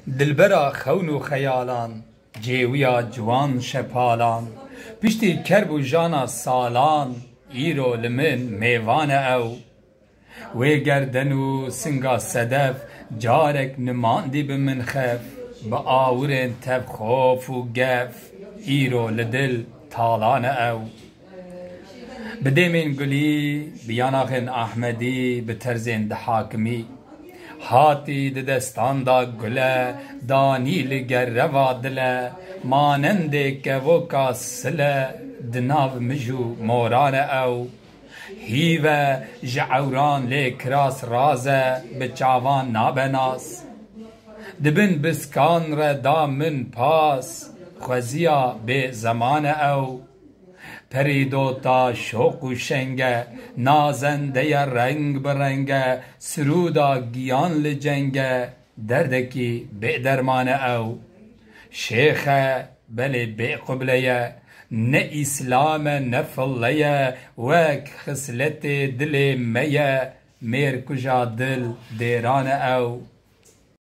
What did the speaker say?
دلبرا خون و خیالان جیویا جوان شپالان پشتی کرب و جانا سالان ایرو لمن میوان او وی گردن و سنگا صدف جارک نماندی بمن خف با آورن تب خوف و گف ایرو لدل تالان او بدیمین گلی بیاناخن احمدی بترزین دحاکمی هاتی دستان دا گله دانی لگر روا دله ماننده که وکا سله دناو مجو موران او هیوه جعوران لیکراس رازه بچاوان نابناس دبن بسکان را دامن پاس خوزیا به زمان او پریدوتا شوق و شنگه نازنده رنگ برنگه سرودا گیان لجنگه دردکی به درمان او شیخه بلی به قبله نه اسلام نه فلیه وک خسلت دل میه میر کجا دل دیران او